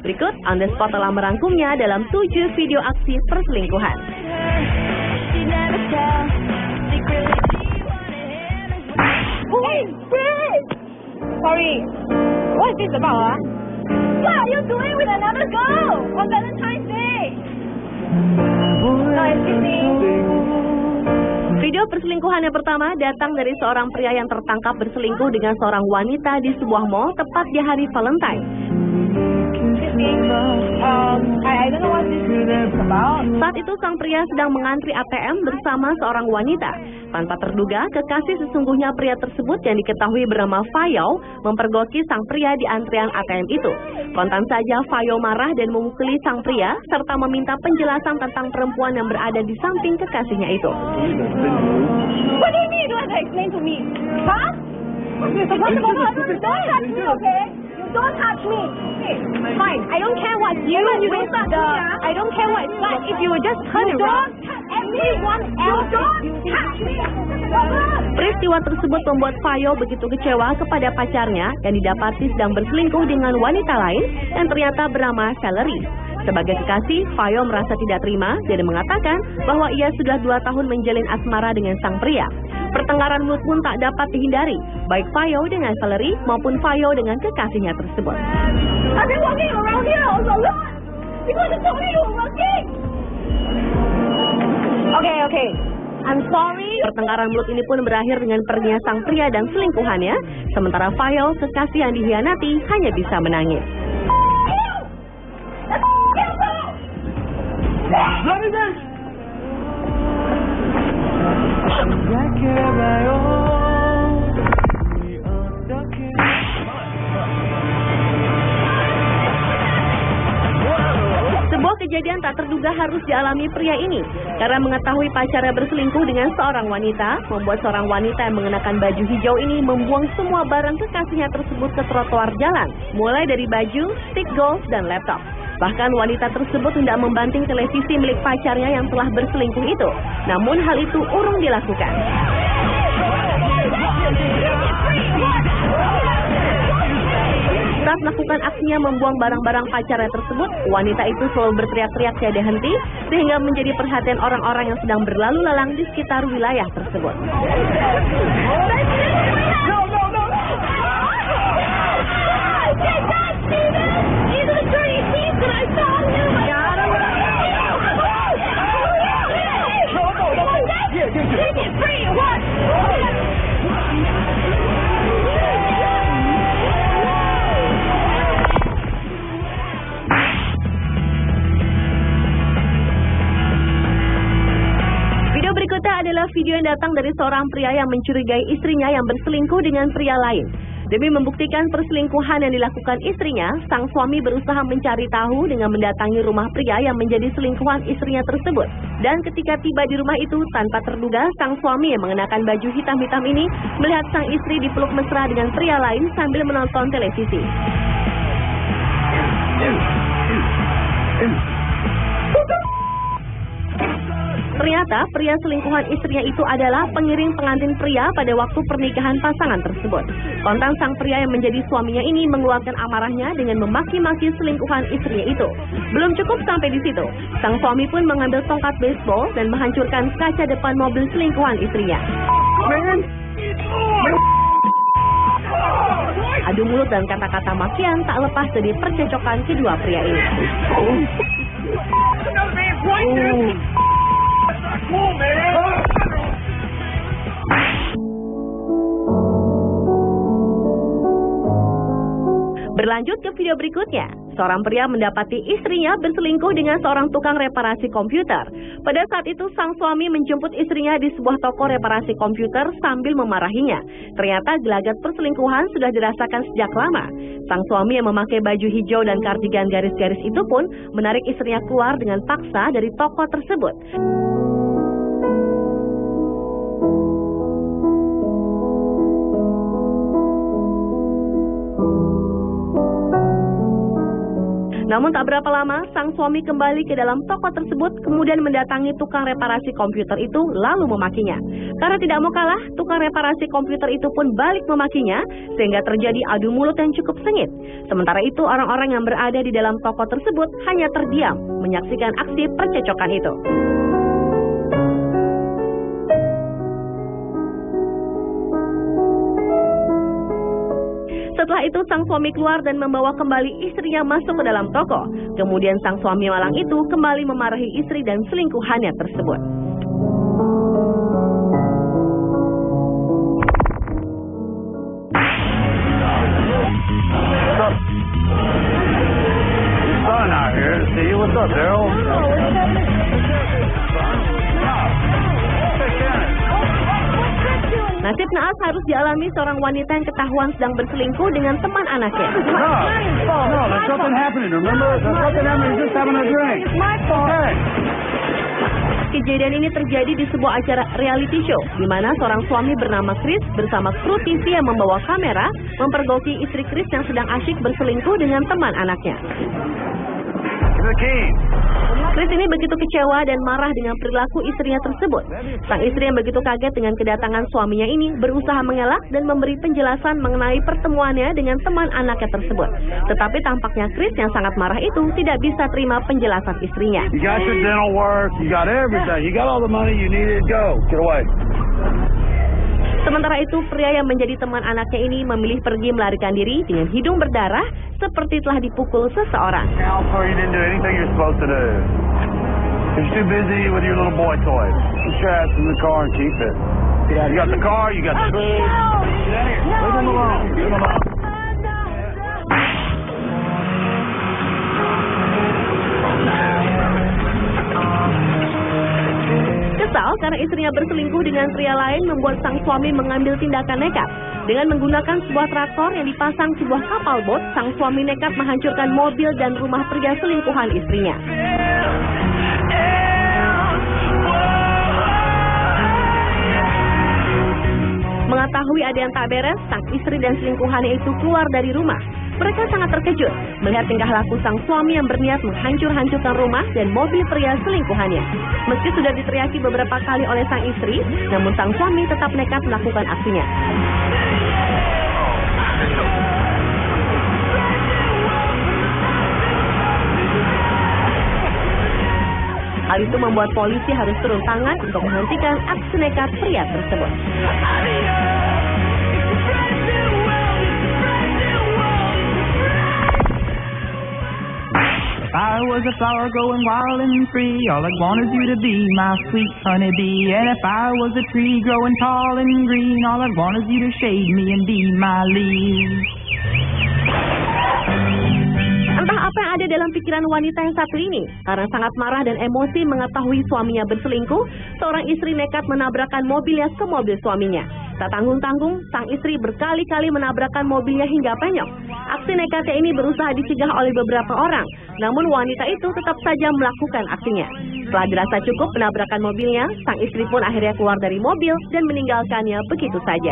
Berikut On The Spot telah merangkumnya dalam 7 video aksi perselingkuhan. Sorry, what is this about? What are you doing with another girl on Valentine's Day? Excuse me. Video perselingkuhan yang pertama datang dari seorang pria yang tertangkap berselingkuh dengan seorang wanita di sebuah mall tepat di hari Valentine. I don't know what this is about. Saat itu sang pria sedang mengantri ATM bersama seorang wanita. Tanpa terduga, kekasih sesungguhnya pria tersebut yang diketahui bernama Fayo mempergoki sang pria di antrian ATM itu. Kontan saja Fayo marah dan memukuli sang pria serta meminta penjelasan tentang perempuan yang berada di samping kekasihnya itu. What do you mean? You don't have to explain to me. Huh? First of all, don't touch me, okay? Don't touch me. Okay, fine. I don't care what you with the. I don't care what it's like. If you would just turn around, everyone else. Don't touch me. Peristiwa tersebut membuat Fayo begitu kecewa kepada pacarnya yang didapati sedang berselingkuh dengan wanita lain yang ternyata bernama Valerie. Sebagai kekasih, Fayo merasa tidak terima dan mengatakan bahwa ia sudah 2 tahun menjalin asmara dengan sang pria. Pertengkaran mulut pun tak dapat dihindari, baik Fayo dengan Valerie maupun Fayo dengan kekasihnya tersebut. I've been walking around here all alone because you told me you were working. Okay. I'm sorry. Pertengkaran mulut ini pun berakhir dengan perginya sang pria dan selingkuhannya, sementara Fayo, kekasih yang dihianati, hanya bisa menangis. Sebuah kejadian tak terduga harus dialami pria ini karena mengetahui pacarnya berselingkuh dengan seorang wanita, membuat seorang wanita yang mengenakan baju hijau ini membuang semua barang kekasihnya tersebut ke trotoar jalan, mulai dari baju, stick golf, dan laptop. Bahkan wanita tersebut hendak membanting televisi milik pacarnya yang telah berselingkuh itu. Namun hal itu urung dilakukan. Saat melakukan aksinya membuang barang-barang pacarnya tersebut, wanita itu selalu berteriak-teriak tiada henti sehingga menjadi perhatian orang-orang yang sedang berlalu lalang di sekitar wilayah tersebut. Video berikutnya adalah video yang datang dari seorang pria yang mencurigai istrinya yang berselingkuh dengan pria lain. Demi membuktikan perselingkuhan yang dilakukan istrinya, sang suami berusaha mencari tahu dengan mendatangi rumah pria yang menjadi selingkuhan istrinya tersebut. Dan ketika tiba di rumah itu, tanpa terduga, sang suami yang mengenakan baju hitam-hitam ini melihat sang istri dipeluk mesra dengan pria lain sambil menonton televisi. Ternyata pria selingkuhan istrinya itu adalah pengiring pengantin pria pada waktu pernikahan pasangan tersebut. Kontan sang pria yang menjadi suaminya ini mengeluarkan amarahnya dengan memaki-maki selingkuhan istrinya itu. Belum cukup sampai di situ, sang suami pun mengambil tongkat baseball dan menghancurkan kaca depan mobil selingkuhan istrinya. Adu mulut dan kata-kata makian tak lepas dari percecokan kedua pria ini. Berlanjut ke video berikutnya, seorang pria mendapati istrinya berselingkuh dengan seorang tukang reparasi komputer. Pada saat itu, sang suami menjemput istrinya di sebuah toko reparasi komputer sambil memarahinya. Ternyata gelagat perselingkuhan sudah dirasakan sejak lama. Sang suami yang memakai baju hijau dan kardigan garis-garis itu pun menarik istrinya keluar dengan paksa dari toko tersebut. Namun tak berapa lama, sang suami kembali ke dalam toko tersebut, kemudian mendatangi tukang reparasi komputer itu lalu memakinya. Karena tidak mau kalah, tukang reparasi komputer itu pun balik memakinya, sehingga terjadi adu mulut yang cukup sengit. Sementara itu, orang-orang yang berada di dalam toko tersebut hanya terdiam menyaksikan aksi percecokan itu. Setelah itu, sang suami keluar dan membawa kembali istrinya masuk ke dalam toko. Kemudian sang suami malang itu kembali memarahi istri dan selingkuhannya tersebut. Nasib naas harus dialami seorang wanita yang ketahuan sedang berselingkuh dengan teman anaknya. No, there's something happening. Remember, there's something happening. He's just having a drink. It's my fault. Kejadian ini terjadi di sebuah acara reality show, di mana seorang suami bernama Chris bersama kru TV yang membawa kamera mempergoki istri Chris yang sedang asyik berselingkuh dengan teman anaknya. Chris ini begitu kecewa dan marah dengan perilaku istrinya tersebut. Sang istri yang begitu kaget dengan kedatangan suaminya ini berusaha mengelak dan memberi penjelasan mengenai pertemuannya dengan teman anaknya tersebut. Tetapi tampaknya Chris yang sangat marah itu tidak bisa terima penjelasan istrinya. You got your dental work, you got everything, you got all the money you needed. Go, get away. Sementara itu, pria yang menjadi teman anaknya ini memilih pergi melarikan diri dengan hidung berdarah seperti telah dipukul seseorang. Counselor, you didn't do anything you're supposed to do. You're too busy with your little boy toys. Put your ass in the car and keep it. You got the car, you got the food. Get out of here. Leave him alone. Leave him alone. Kesal karena istrinya berselingkuh dengan pria lain membuat sang suami mengambil tindakan nekat. Dengan menggunakan sebuah traktor yang dipasang sebuah kapal bot, sang suami nekat menghancurkan mobil dan rumah pria selingkuhan istrinya. Mengetahui ada yang tak beres, sang istri dan selingkuhannya itu keluar dari rumah. Mereka sangat terkejut melihat tingkah laku sang suami yang berniat menghancur-hancurkan rumah dan mobil pria selingkuhannya. Meski sudah diteriaki beberapa kali oleh sang istri, namun sang suami tetap nekat melakukan aksinya. Hal itu membuat polisi harus turun tangan untuk menghentikan aksi nekat pria tersebut. I was a flower growing wild and free, all I want is you to be my sweet honeybee. And if I was a tree growing tall and green, all I want is you to shade me and be my leaves. Entah apa yang ada dalam pikiran wanita yang satu ini. Karena sangat marah dan emosi mengetahui suaminya berselingkuh, seorang istri nekat menabrakkan mobilnya ke mobil suaminya. Tak tanggung-tanggung, sang istri berkali-kali menabrakkan mobilnya hingga penyok. Aksi nekatnya ini berusaha dicegah oleh beberapa orang, namun wanita itu tetap saja melakukan aksinya. Setelah dirasa cukup menabrakan mobilnya, sang istri pun akhirnya keluar dari mobil dan meninggalkannya begitu saja.